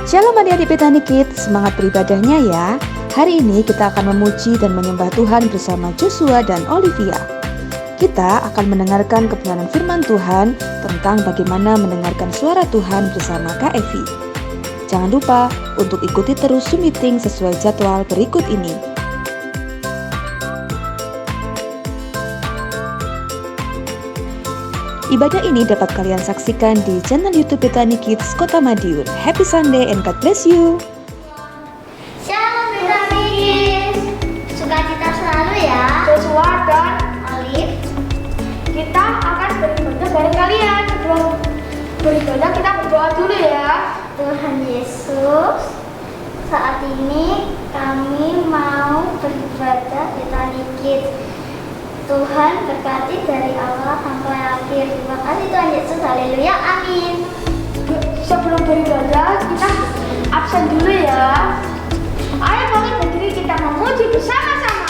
Shalom adik-adik Petani Kids, semangat beribadahnya ya. Hari ini kita akan memuji dan menyembah Tuhan bersama Joshua dan Olivia. Kita akan mendengarkan kebenaran firman Tuhan tentang bagaimana mendengarkan suara Tuhan bersama Kak Evi. Jangan lupa untuk ikuti terus Zoom meeting sesuai jadwal berikut ini. Ibadah ini dapat kalian saksikan di channel YouTube Petani Kids Kota Madiun. Happy Sunday and God bless you. Shalom Petani Kids, sukacita selalu ya. Joshua dan Olive, kita akan beribadah bareng kalian. Sebelum beribadah kita berdoa dulu ya. Tuhan Yesus, saat ini kami mau beribadah Petani Kids. Tuhan berkati dari awal sampai akhir. Terima kasih Tuhan Yesus, haleluya, amin. Sebelum beribadah kita absen dulu ya. Ayo bangkit berdiri, kita memuji bersama-sama.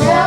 Ya,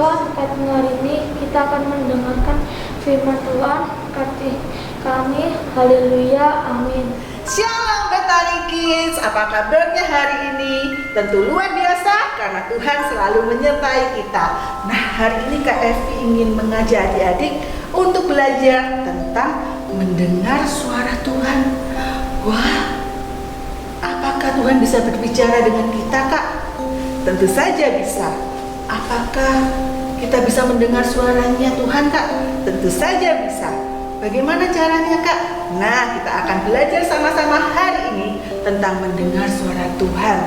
Tuhan, pada hari ini kita akan mendengarkan firman Tuhan. Berkati kami, haleluya, amin. Shalom Bethany Kids, apa kabarnya hari ini? Tentu luar biasa karena Tuhan selalu menyertai kita. Nah, hari ini Kak Evi ingin mengajak adik-adik untuk belajar tentang mendengar suara Tuhan. Wah, apakah Tuhan bisa berbicara dengan kita, Kak? Tentu saja bisa. Apakah kita bisa mendengar suaranya Tuhan, Kak? Tentu saja bisa. Bagaimana caranya, Kak? Nah, kita akan belajar sama-sama hari ini tentang mendengar suara Tuhan.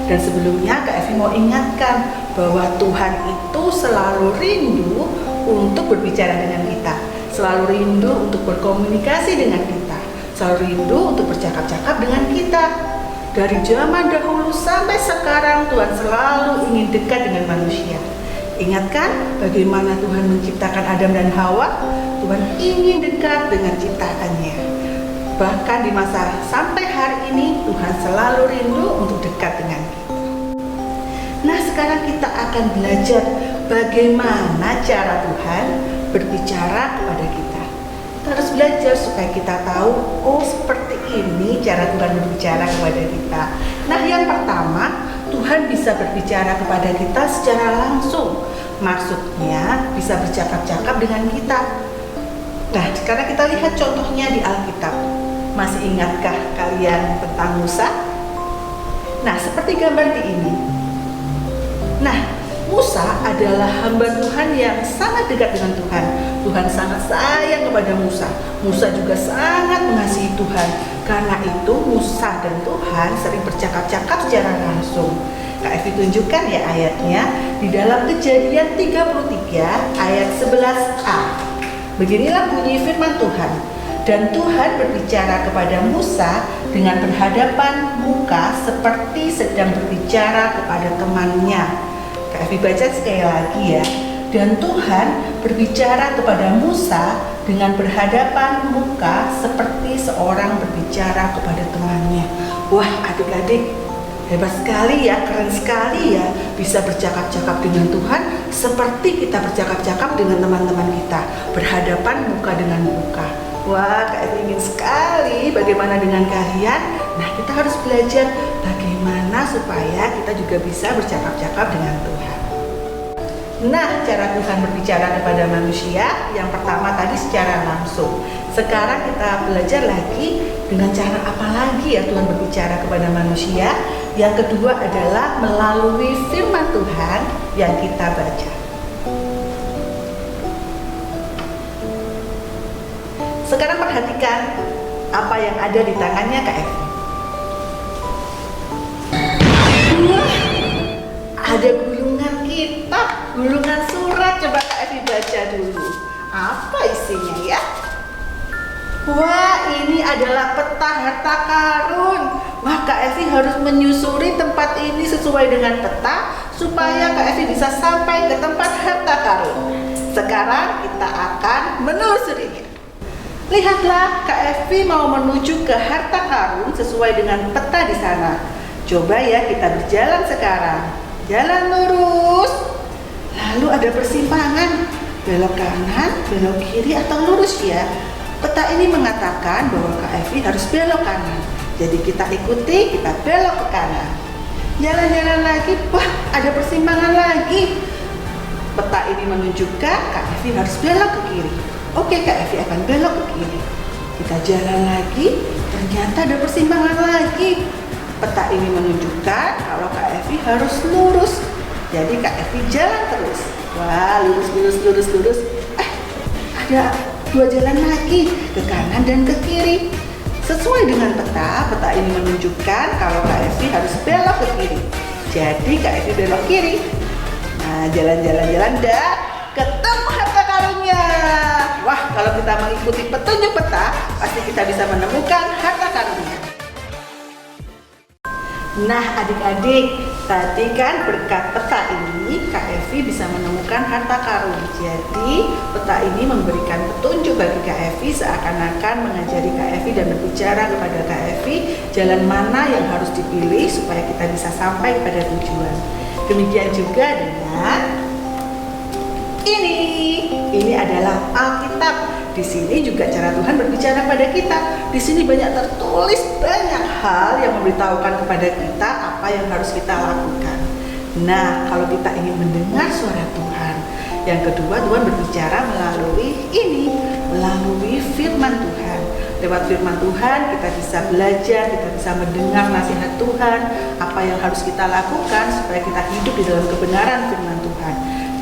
Dan sebelumnya Kak Evi mau ingatkan bahwa Tuhan itu selalu rindu untuk berbicara dengan kita, selalu rindu untuk berkomunikasi dengan kita, selalu rindu untuk bercakap-cakap dengan kita. Dari zaman dahulu sampai sekarang Tuhan selalu ingin dekat dengan manusia. Ingatkan bagaimana Tuhan menciptakan Adam dan Hawa? Tuhan ingin dekat dengan ciptaannya. Bahkan di masa sampai hari ini Tuhan selalu rindu untuk dekat dengan kita. Nah, sekarang kita akan belajar bagaimana cara Tuhan berbicara kepada kita. Kita harus belajar supaya kita tahu, oh seperti ini cara Tuhan berbicara kepada kita. Nah, yang pertama, Tuhan bisa berbicara kepada kita secara langsung. Maksudnya bisa bercakap-cakap dengan kita. Nah, sekarang kita lihat contohnya di Alkitab. Masih ingatkah kalian tentang Musa? Nah, seperti gambar di ini. Nah, Musa adalah hamba Tuhan yang sangat dekat dengan Tuhan. Tuhan sangat sayang kepada Musa. Musa juga sangat mengasihi Tuhan. Karena itu Musa dan Tuhan sering bercakap-cakap secara langsung. Kak Evi tunjukkan ya ayatnya di dalam Kejadian 33 ayat 11a. Beginilah bunyi firman Tuhan. Dan Tuhan berbicara kepada Musa dengan berhadapan muka seperti sedang berbicara kepada temannya. Kak Evi baca sekali lagi ya. Dan Tuhan berbicara kepada Musa dengan berhadapan muka seperti seorang berbicara kepada temannya. Wah, adik-adik, hebat sekali ya, keren sekali ya, bisa bercakap-cakap dengan Tuhan seperti kita bercakap-cakap dengan teman-teman kita, berhadapan muka dengan muka. Wah, Kak Evi ingin sekali bagaimana dengan kalian. Nah, kita harus belajar bagaimana supaya kita juga bisa bercakap-cakap dengan Tuhan. Nah, cara Tuhan berbicara kepada manusia yang pertama tadi secara langsung. Sekarang kita belajar lagi dengan cara apa lagi ya Tuhan berbicara kepada manusia. Yang kedua adalah melalui firman Tuhan yang kita baca. Sekarang perhatikan apa yang ada di tangannya Kak Evi. Wah, ada gulungan kitab, gulungan surat. Coba Kak Evi baca dulu. Apa isinya ya? Wah, ini adalah peta harta karun. Wah, Kak Evi harus menyusuri tempat ini sesuai dengan peta supaya Kak Evi bisa sampai ke tempat harta karun. Sekarang kita akan menelusurinya. Lihatlah, Kak Evi mau menuju ke harta karun sesuai dengan peta di sana. Coba ya kita berjalan sekarang. Jalan lurus. Lalu ada persimpangan. Belok kanan, belok kiri atau lurus ya. Peta ini mengatakan bahwa Kak Evi harus belok kanan. Jadi kita ikuti, kita belok ke kanan. Jalan-jalan lagi, wah ada persimpangan lagi. Peta ini menunjukkan Kak Evi harus belok ke kiri. Oke, Kak Evi akan belok ke kiri. Kita jalan lagi, ternyata ada persimpangan lagi. Peta ini menunjukkan kalau Kak Evi harus lurus. Jadi Kak Evi jalan terus. Wah, lurus. Ada dua jalan lagi, ke kanan dan ke kiri. Sesuai dengan peta, peta ini menunjukkan kalau Kak Evi harus belok ke kiri. Jadi Kak Evi belok kiri. Nah, jalan-jalan dan ketemu harta karunnya. Wah, kalau kita mengikuti petunjuk peta, pasti kita bisa menemukan harta karunnya. Nah, adik-adik, tadi kan berkat peta ini Kak Evi bisa menemukan harta karun. Jadi peta ini memberikan petunjuk bagi Kak Evi, seakan-akan mengajari Kak Evi dan berbicara kepada Kak Evi jalan mana yang harus dipilih supaya kita bisa sampai pada tujuan. Demikian juga dengan Ini adalah Alkitab. Di sini juga cara Tuhan berbicara pada kita. Di sini banyak tertulis banyak hal yang memberitahukan kepada kita apa yang harus kita lakukan. Nah, kalau kita ingin mendengar suara Tuhan, yang kedua Tuhan berbicara melalui firman Tuhan. Lewat firman Tuhan kita bisa belajar, kita bisa mendengar nasihat Tuhan, apa yang harus kita lakukan supaya kita hidup di dalam kebenaran firman Tuhan.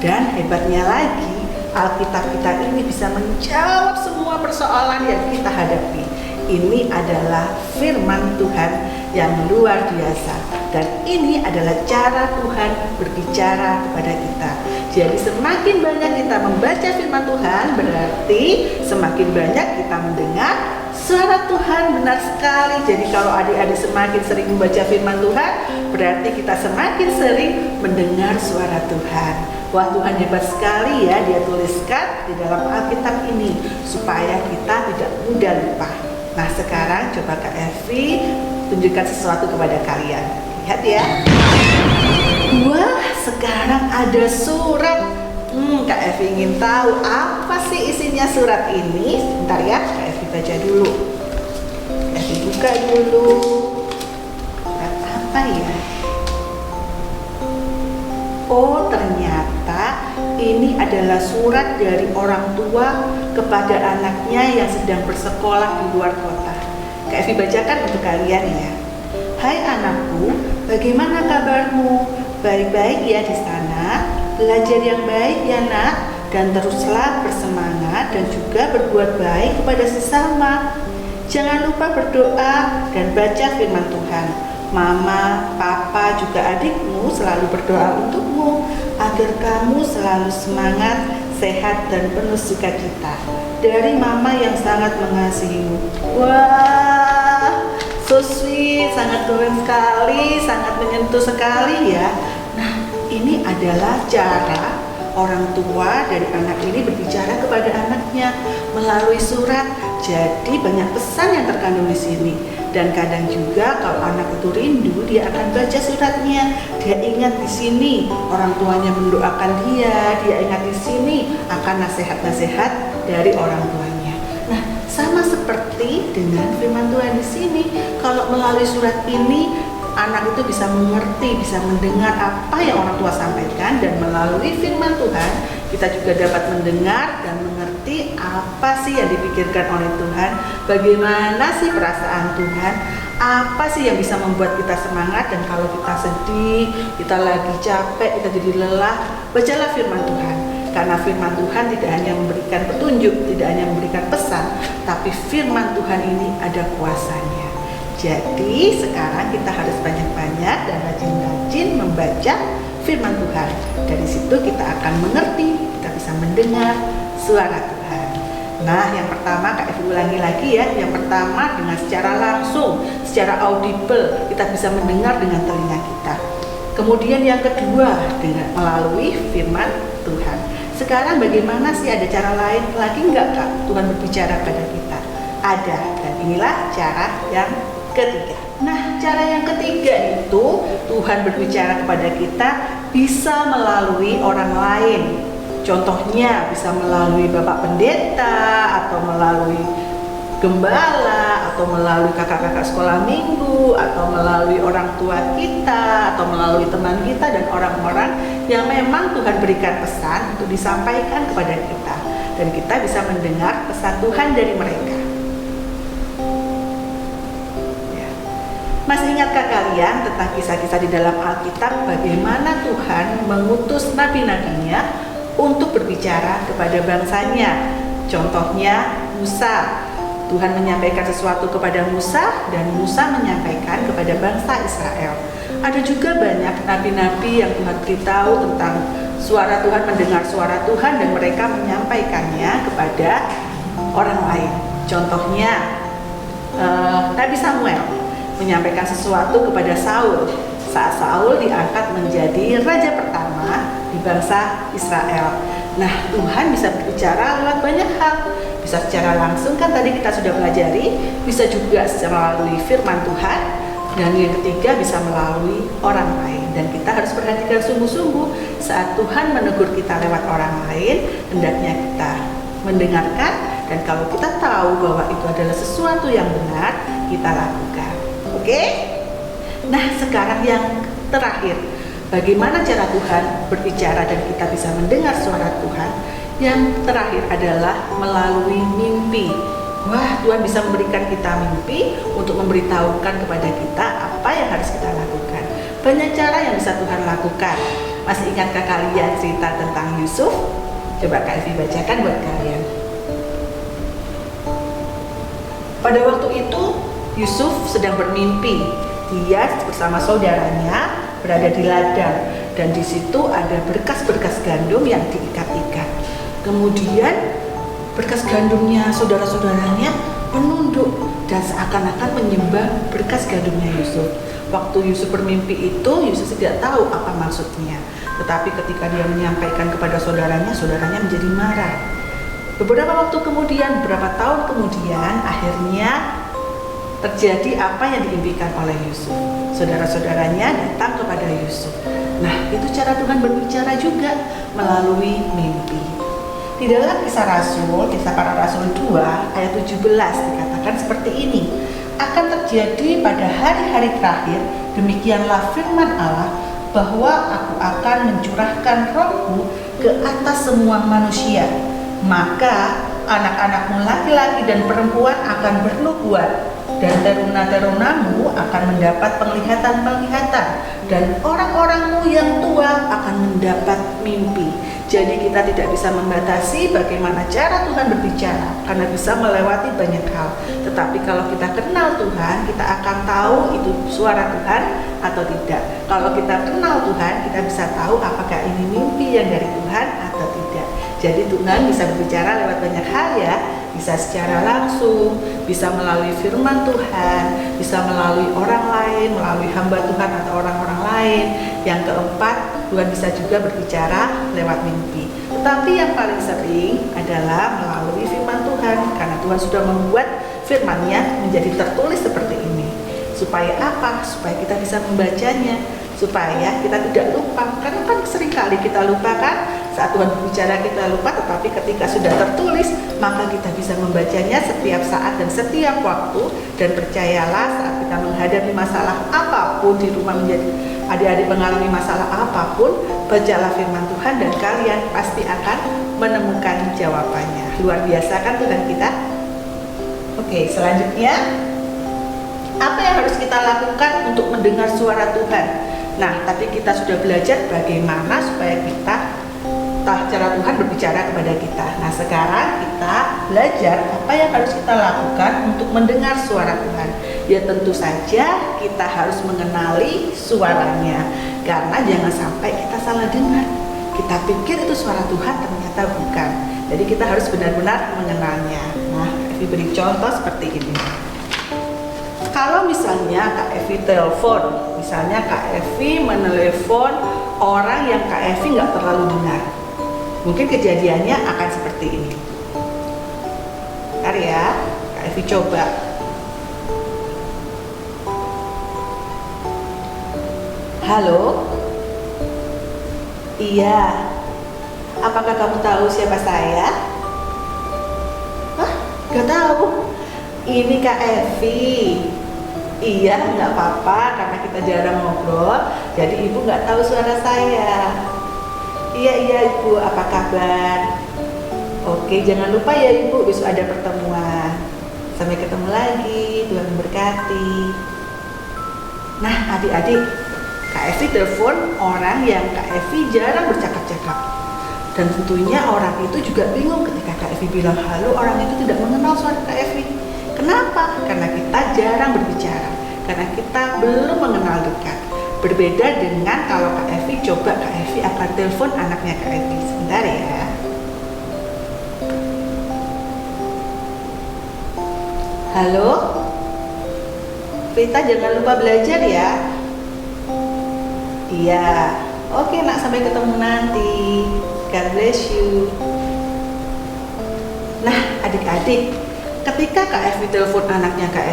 Dan hebatnya lagi, Alkitab kita ini bisa menjawab semua persoalan yang kita hadapi. Ini adalah firman Tuhan yang luar biasa. Dan ini adalah cara Tuhan berbicara kepada kita. Jadi semakin banyak kita membaca firman Tuhan, berarti semakin banyak kita mendengar suara Tuhan. Benar sekali. Jadi kalau adik-adik semakin sering membaca firman Tuhan, berarti kita semakin sering mendengar suara Tuhan. Wah, Tuhan hebat sekali ya, Dia tuliskan di dalam Alkitab ini supaya kita tidak mudah lupa. Nah, sekarang coba Kak Evi tunjukkan sesuatu kepada kalian. Lihat ya. Wah, sekarang ada surat. Kak Evi ingin tahu apa sih isinya surat ini. Sebentar ya, Kak Evi baca dulu. Kak Evi buka dulu. Surat apa ya? Oh, ternyata ini adalah surat dari orang tua kepada anaknya yang sedang bersekolah di luar kota. Kak Evi bacakan untuk kalian ya. Hai anakku, bagaimana kabarmu? Baik-baik ya di sana. Belajar yang baik ya nak, dan teruslah bersemangat dan juga berbuat baik kepada sesama. Jangan lupa berdoa dan baca firman Tuhan. Mama, papa, juga adikmu selalu berdoa untukmu agar kamu selalu semangat, sehat, dan penuh sukacita. Dari mama yang sangat mengasihimu. Wah, so sweet, sangat keren sekali, sangat menyentuh sekali ya. Nah, ini adalah cara orang tua dari anak ini berbicara kepada anaknya melalui surat. Jadi banyak pesan yang terkandung di sini. Dan kadang juga kalau anak itu rindu, dia akan baca suratnya. Dia ingat di sini orang tuanya mendoakan dia. Dia ingat di sini akan nasihat-nasihat dari orang tuanya. Nah, sama seperti dengan firman Tuhan di sini. Kalau melalui surat ini, anak itu bisa mengerti, bisa mendengar apa yang orang tua sampaikan, dan melalui firman Tuhan kita juga dapat mendengar dan mengerti apa sih yang dipikirkan oleh Tuhan, bagaimana sih perasaan Tuhan, apa sih yang bisa membuat kita semangat. Dan kalau kita sedih, kita lagi capek, kita jadi lelah, bacalah firman Tuhan. Karena firman Tuhan tidak hanya memberikan petunjuk, tidak hanya memberikan pesan, tapi firman Tuhan ini ada kuasanya. Jadi sekarang kita harus banyak-banyak dan rajin-rajin membaca firman Tuhan. Dari situ kita akan mengerti, kita bisa mendengar suara Tuhan. Nah, yang pertama Kak Evi ulangi lagi ya. Yang pertama dengan secara langsung, secara audible, kita bisa mendengar dengan telinga kita. Kemudian yang kedua dengan melalui firman Tuhan. Sekarang bagaimana sih, ada cara lain lagi enggak Kak Tuhan berbicara pada kita? Ada, dan inilah cara yang ketiga. Nah, cara yang ketiga itu Tuhan berbicara kepada kita bisa melalui orang lain. Contohnya bisa melalui Bapak Pendeta, atau melalui gembala, atau melalui kakak-kakak sekolah minggu, atau melalui orang tua kita, atau melalui teman kita dan orang-orang yang memang Tuhan berikan pesan untuk disampaikan kepada kita. Dan kita bisa mendengar pesan Tuhan dari mereka. Masih ingatkah kalian tentang kisah-kisah di dalam Alkitab bagaimana Tuhan mengutus nabi-nabinya untuk berbicara kepada bangsanya? Contohnya Musa. Tuhan menyampaikan sesuatu kepada Musa dan Musa menyampaikan kepada bangsa Israel. Ada juga banyak nabi-nabi yang Tuhan beritahu tentang suara Tuhan, mendengar suara Tuhan, dan mereka menyampaikannya kepada orang lain. Contohnya Nabi Samuel menyampaikan sesuatu kepada Saul saat Saul diangkat menjadi raja pertama di bangsa Israel. Nah, Tuhan bisa berbicara lewat banyak hal. Bisa secara langsung, kan tadi kita sudah pelajari, bisa juga melalui firman Tuhan, Dan yang ketiga bisa melalui orang lain. Dan kita harus perhatikan sungguh-sungguh saat Tuhan menegur kita lewat orang lain, hendaknya kita mendengarkan, dan kalau kita tahu bahwa itu adalah sesuatu yang benar, kita lakukan. Oke? Nah, sekarang yang terakhir, bagaimana cara Tuhan berbicara dan kita bisa mendengar suara Tuhan? Yang terakhir adalah melalui mimpi. Wah, Tuhan bisa memberikan kita mimpi untuk memberitahukan kepada kita apa yang harus kita lakukan. Banyak cara yang bisa Tuhan lakukan. Masih ingatkah kalian cerita tentang Yusuf? Coba Kak Evi bacakan buat kalian. Pada waktu itu, Yusuf sedang bermimpi. Dia bersama saudaranya berada di ladang, dan di situ ada berkas-berkas gandum yang diikat-ikat. Kemudian berkas gandumnya saudara-saudaranya menunduk dan seakan-akan menyembah berkas gandumnya Yusuf. Waktu Yusuf bermimpi itu, Yusuf tidak tahu apa maksudnya. Tetapi ketika dia menyampaikan kepada saudaranya, saudaranya menjadi marah. Beberapa waktu kemudian, beberapa tahun kemudian, akhirnya terjadi apa yang diimpikan oleh Yusuf. Saudara-saudaranya datang kepada Yusuf. Nah, itu cara Tuhan berbicara juga melalui mimpi. Di dalam Kisah Rasul, Kisah Para Rasul 2 ayat 17 dikatakan seperti ini. Akan terjadi pada hari-hari terakhir, demikianlah firman Allah, bahwa aku akan mencurahkan rohku ke atas semua manusia. Maka anak-anakmu laki-laki dan perempuan akan bernubuat, dan teruna-terunamu akan mendapat penglihatan-penglihatan, dan orang-orangmu yang tua akan mendapat mimpi. Jadi kita tidak bisa membatasi bagaimana cara Tuhan berbicara, karena bisa melewati banyak hal. Tetapi kalau kita kenal Tuhan, kita akan tahu itu suara Tuhan atau tidak. Kalau kita kenal Tuhan, kita bisa tahu apakah ini mimpi yang dari Tuhan atau tidak. Jadi Tuhan bisa berbicara lewat banyak hal ya. Bisa secara langsung, bisa melalui firman Tuhan, bisa melalui orang lain, melalui hamba Tuhan atau orang-orang lain. Yang keempat, Tuhan bisa juga berbicara lewat mimpi. Tetapi yang paling sering adalah melalui firman Tuhan, karena Tuhan sudah membuat firman-Nya menjadi tertulis seperti ini. Supaya apa? Supaya kita bisa membacanya, supaya kita tidak lupa. Karena kan seringkali kita lupa kan, saat Tuhan berbicara kita lupa, tetapi ketika sudah tertulis, maka kita bisa membacanya setiap saat dan setiap waktu. Dan percayalah, saat kita menghadapi masalah apapun di rumah, menjadi adik-adik mengalami masalah apapun, bacalah firman Tuhan dan kalian pasti akan menemukan jawabannya. Luar biasa kan Tuhan kita? Oke, selanjutnya, apa yang harus kita lakukan untuk mendengar suara Tuhan? Nah, tadi kita sudah belajar bagaimana supaya kita cara Tuhan berbicara kepada kita. Nah, sekarang kita belajar apa yang harus kita lakukan untuk mendengar suara Tuhan. Ya tentu saja kita harus mengenali suaranya, karena jangan sampai kita salah dengar. Kita pikir itu suara Tuhan, ternyata bukan. Jadi kita harus benar-benar mengenalnya. Nah, Evi beri contoh seperti ini. Kalau misalnya Kak Evi telepon, misalnya Kak Evi menelepon orang yang Kak Evi nggak terlalu dengar, mungkin kejadiannya akan seperti ini. Bentar ya, Kak Evi coba. Halo? Iya. Apakah kamu tahu siapa saya? Hah? Gak tahu. Ini Kak Evi. Iya, nggak apa-apa karena kita jarang ngobrol, jadi ibu nggak tahu suara saya. Iya ibu, apa kabar? Oke, jangan lupa ya ibu, besok ada pertemuan. Sampai ketemu lagi, Tuhan memberkati. Nah adik-adik, Kak Evi telepon orang yang Kak Evi jarang bercakap-cakap. Dan tentunya orang itu juga bingung ketika Kak Evi bilang halo, orang itu tidak mengenal suara Kak Evi. Kenapa? Karena kita jarang berbicara, karena kita belum mengenal dekat. Berbeda dengan kalau Kak Evi, coba Kak Evi akan telepon anaknya Kak Evi. Sebentar ya. Halo? Vita, jangan lupa belajar ya. Iya. Oke nak, sampai ketemu nanti. God bless you. Nah adik-adik, ketika Kak Evi telepon anaknya Kak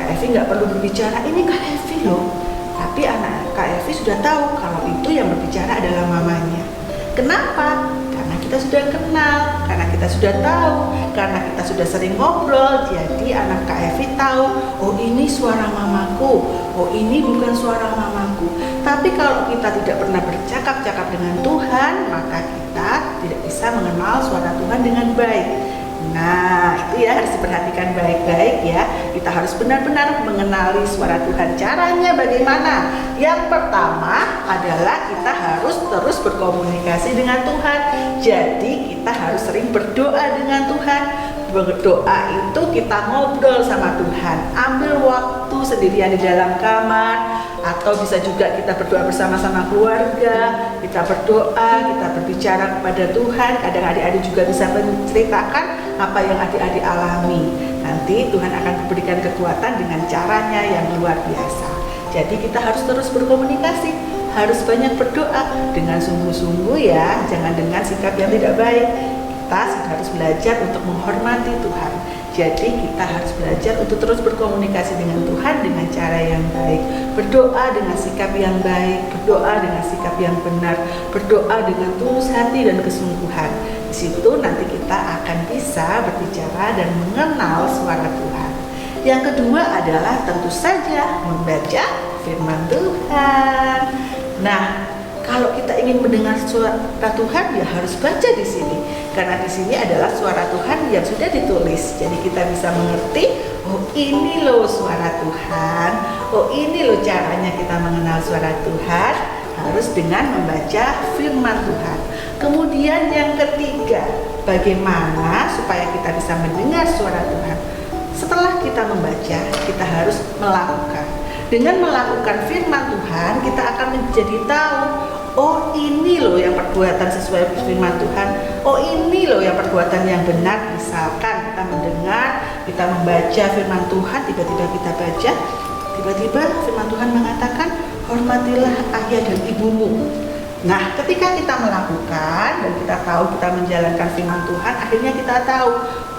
Kak Evi nggak perlu berbicara, ini Kak Evi loh. Tapi anak Kak Evi sudah tahu kalau itu yang berbicara adalah mamanya. Kenapa? Karena kita sudah kenal, karena kita sudah tahu, karena kita sudah sering ngobrol. Jadi anak Kak Evi tahu, oh ini suara mamaku, oh ini bukan suara mamaku. Tapi kalau kita tidak pernah bercakap-cakap dengan Tuhan, maka kita tidak bisa mengenal suara Tuhan dengan baik. Nah, itu ya harus diperhatikan baik-baik ya. Kita harus benar-benar mengenali suara Tuhan. Caranya bagaimana? Yang pertama adalah kita harus terus berkomunikasi dengan Tuhan. Jadi kita harus sering berdoa dengan Tuhan. Berdoa itu kita ngobrol sama Tuhan. Ambil waktu sendirian di dalam kamar, atau bisa juga kita berdoa bersama-sama keluarga. Kita berdoa, kita berbicara kepada Tuhan. Kadang adik-adik juga bisa menceritakan apa yang adik-adik alami. Nanti Tuhan akan memberikan kekuatan dengan caranya yang luar biasa. Jadi kita harus terus berkomunikasi, harus banyak berdoa dengan sungguh-sungguh ya, jangan dengan sikap yang tidak baik. Kita harus belajar untuk menghormati Tuhan. Jadi kita harus belajar untuk terus berkomunikasi dengan Tuhan dengan cara yang baik. Berdoa dengan sikap yang baik, berdoa dengan sikap yang benar, berdoa dengan tulus hati dan kesungguhan. Di situ nanti kita akan bisa berbicara dan mengenal suara Tuhan. Yang kedua adalah tentu saja membaca firman Tuhan. Nah, kalau kita ingin mendengar suara Tuhan ya harus baca di sini. Karena di sini adalah suara Tuhan yang sudah ditulis. Jadi kita bisa mengerti, oh ini loh suara Tuhan. Oh ini loh caranya kita mengenal suara Tuhan, harus dengan membaca firman Tuhan. Kemudian yang ketiga, bagaimana supaya kita bisa mendengar suara Tuhan? Setelah kita membaca, kita harus melakukan. Dengan melakukan firman Tuhan, kita akan menjadi tahu, oh ini loh yang perbuatan sesuai firman Tuhan. Oh ini loh yang perbuatan yang benar. Misalkan kita mendengar, kita membaca firman Tuhan, tiba-tiba kita baca, tiba-tiba firman Tuhan mengatakan, hormatilah ayah dan ibumu. Nah, ketika kita melakukan dan kita tahu kita menjalankan firman Tuhan, akhirnya kita tahu,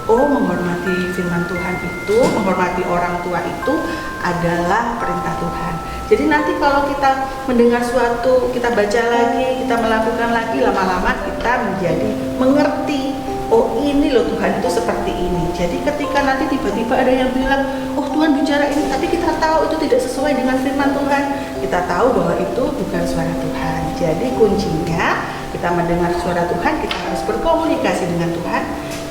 oh menghormati firman Tuhan itu, menghormati orang tua itu adalah perintah Tuhan. Jadi nanti kalau kita mendengar suatu, kita baca lagi, kita melakukan lagi, lama-lama kita menjadi mengerti, oh ini loh Tuhan itu seperti ini. Jadi ketika nanti tiba-tiba ada yang bilang, oh Tuhan bicara ini, tapi kita tahu itu tidak sesuai dengan firman Tuhan, kita tahu bahwa itu bukan suara Tuhan. Jadi kuncinya kita mendengar suara Tuhan, kita harus berkomunikasi dengan Tuhan.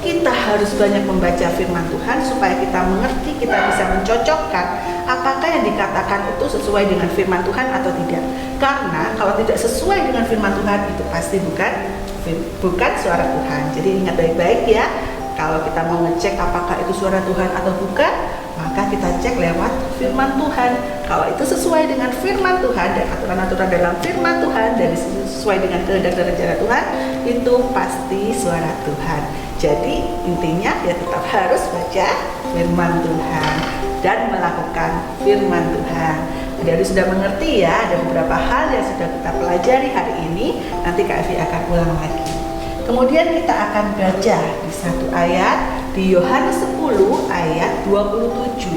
Kita harus banyak membaca firman Tuhan supaya kita mengerti, kita bisa mencocokkan apakah yang dikatakan itu sesuai dengan firman Tuhan atau tidak. Karena kalau tidak sesuai dengan firman Tuhan itu pasti bukan suara Tuhan. Jadi ingat baik-baik ya, kalau kita mau ngecek apakah itu suara Tuhan atau bukan, maka kita cek lewat firman Tuhan. Kalau itu sesuai dengan firman Tuhan dan aturan-aturan dalam firman Tuhan dan sesuai dengan kehendak dan rencana Tuhan, itu pasti suara Tuhan. Jadi intinya ya tetap harus baca firman Tuhan dan melakukan firman Tuhan. Jadi sudah mengerti ya, ada beberapa hal yang sudah kita pelajari hari ini. Nanti Kak Evi akan ulang lagi. Kemudian kita akan baca di satu ayat di Yohanes 10 ayat 27.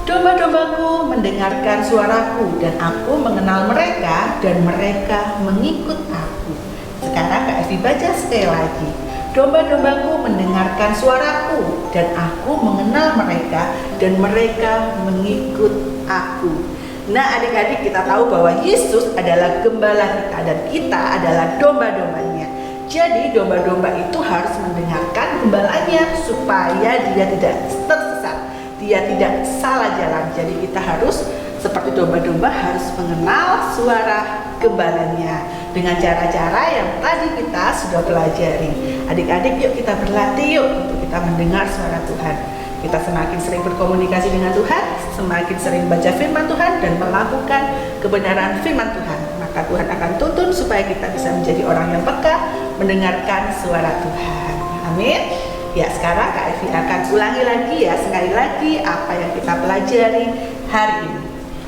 Domba-dombaku mendengarkan suaraku dan aku mengenal mereka dan mereka mengikut aku. Sekarang Kak Evi baca sekali lagi. Domba-dombaku mendengarkan suaraku dan aku mengenal mereka dan mereka mengikut aku. Nah adik-adik, kita tahu bahwa Yesus adalah gembala kita dan kita adalah domba-dombanya. Jadi domba-domba itu harus mendengarkan gembalanya supaya dia tidak tersesat, dia tidak salah jalan. Jadi kita harus seperti domba-domba harus mengenal suara gembalanya dengan cara-cara yang tadi kita sudah pelajari. Adik-adik yuk kita berlatih yuk untuk kita mendengar suara Tuhan. Kita semakin sering berkomunikasi dengan Tuhan, semakin sering baca firman Tuhan dan melakukan kebenaran firman Tuhan, maka Tuhan akan tuntun supaya kita bisa menjadi orang yang peka mendengarkan suara Tuhan. Amin. Ya, sekarang Kak Evi akan ulangi lagi ya, sekali lagi apa yang kita pelajari hari ini.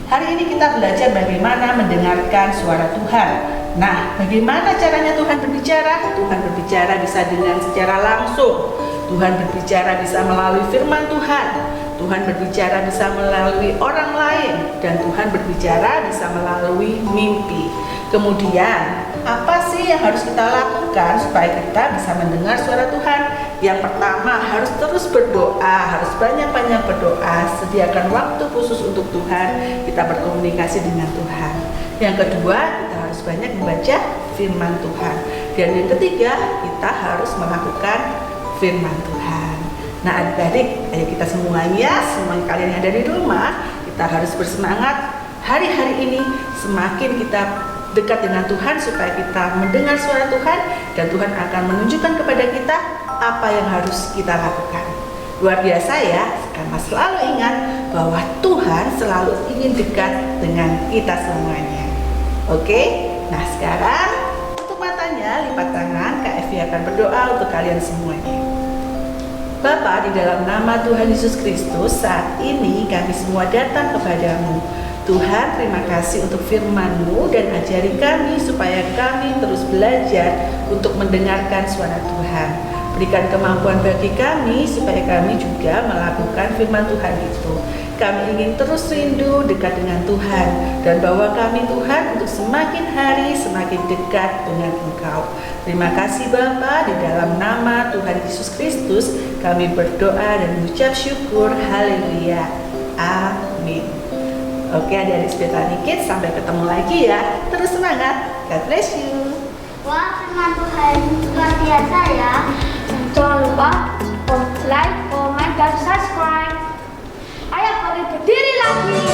Hari ini kita belajar bagaimana mendengarkan suara Tuhan. Nah, bagaimana caranya Tuhan berbicara? Tuhan berbicara bisa dengan secara langsung. Tuhan berbicara bisa melalui firman Tuhan. Tuhan berbicara bisa melalui orang lain, dan Tuhan berbicara bisa melalui mimpi. Kemudian, apa sih yang harus kita lakukan supaya kita bisa mendengar suara Tuhan? Yang pertama, harus terus berdoa, harus banyak-banyak berdoa, sediakan waktu khusus untuk Tuhan, kita berkomunikasi dengan Tuhan. Yang kedua, kita harus banyak membaca firman Tuhan. Dan yang ketiga, kita harus melakukan firman Tuhan. Nah, adik-adik, ayo kita semuanya, semua kalian yang ada di rumah, kita harus bersemangat hari-hari ini, semakin kita dekat dengan Tuhan supaya kita mendengar suara Tuhan, dan Tuhan akan menunjukkan kepada kita apa yang harus kita lakukan. Luar biasa ya, karena selalu ingat bahwa Tuhan selalu ingin dekat dengan kita semuanya. Oke, nah sekarang untuk matanya lipat tangan, Kak Evi akan berdoa untuk kalian semuanya. Bapa, di dalam nama Tuhan Yesus Kristus, saat ini kami semua datang kepadamu. Tuhan, terima kasih untuk firman-Mu dan ajari kami supaya kami terus belajar untuk mendengarkan suara Tuhan. Berikan kemampuan bagi kami supaya kami juga melakukan firman Tuhan itu. Kami ingin terus rindu dekat dengan Tuhan, dan bawa kami Tuhan untuk semakin hari semakin dekat dengan Engkau. Terima kasih Bapa, di dalam nama Tuhan Yesus Kristus kami berdoa dan mengucap syukur. Haleluya. Amin. Oke, adik-adik Spiritual Kids, sampai ketemu lagi ya. Terus semangat. God bless you. Wah, firman Tuhan luar biasa ya. Jangan lupa like, comment, dan subscribe. Ayo berdiri lagi.